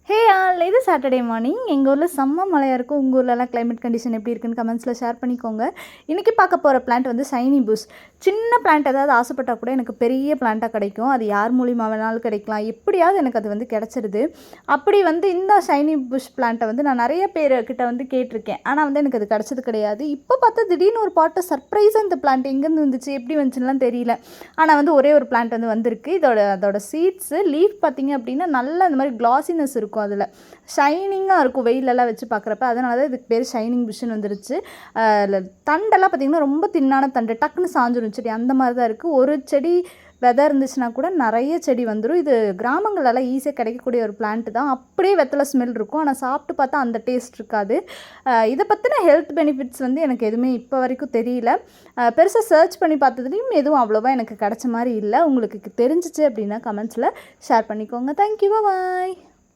Hey all, இது Saturday morning. எங்கள் ஊரில் செம்ம மழையாக இருக்கும். உங்கள் ஊர்லலாம் கிளைமேட் கண்டிஷன் எப்படி இருக்குன்னு கமெண்ட்ஸில் ஷேர் பண்ணிக்கோங்க. இன்றைக்கி பார்க்க போகிற பிளான்ட் வந்து ஷைனி புஷ். சின்ன பிளான்ட் ஏதாவது ஆசைப்பட்டால் கூட எனக்கு பெரிய பிளான்ட்டாக கிடைக்கும். அது யார் மூலியமாக வேணாலும் கிடைக்கலாம். எப்படியாவது எனக்கு அது வந்து கிடச்சிருது. அப்படி வந்து இந்த ஷைனி புஷ் பிளான்ட்டை வந்து நான் நிறைய பேர்கிட்ட வந்து கேட்டிருக்கேன். ஆனால் வந்து எனக்கு அது கிடச்சது கிடையாது. இப்போ பார்த்தா திடீர்னு ஒரு பாட்டை சர்ப்ரைஸாக இந்த பிளான்ட் எங்கேருந்து வந்துச்சு, எப்படி வந்துச்சுன்னுலாம் தெரியல. ஆனால் வந்து ஒரே ஒரு பிளான்ட் வந்து வந்திருக்கு. அதோட சீட்ஸு லீஃப் பார்த்திங்க அப்படின்னா நல்ல இந்த மாதிரி கிளாசினஸ் இருக்கும். அதில் ஷைனிங்காக இருக்கும் வெயிலெல்லாம் வச்சு பார்க்குறப்ப. அதனால தான் இதுக்கு பேர் ஷைனிங் புஷ்ன்னு வந்துருச்சு. தண்டெல்லாம் பார்த்திங்கன்னா ரொம்ப தின்னான தண்டு, டக்குன்னு சாஞ்சிரும் செடி. அந்த மாதிரி தான் இருக்குது. ஒரு செடி விதை இருந்துச்சுன்னா கூட நிறைய செடி வந்துடும். இது கிராமங்களெல்லாம் ஈஸியாக கிடைக்கக்கூடிய ஒரு பிளான்ட்டு தான். அப்படியே வெத்தலை ஸ்மெல் இருக்கும். ஆனால் சாப்பிட்டு பார்த்தா அந்த டேஸ்ட் இருக்காது. இதை பற்றின ஹெல்த் பெனிஃபிட்ஸ் வந்து எனக்கு எதுவுமே இப்போ வரைக்கும் தெரியல. பெருசாக சர்ச் பண்ணி பார்த்ததுலேயும் எதுவும் அவ்வளோவா எனக்கு கிடச்ச மாதிரி இல்லை. உங்களுக்கு தெரிஞ்சிச்சு அப்படின்னா கமெண்ட்ஸில் ஷேர் பண்ணிக்கோங்க. தேங்க்யூ, பாய்.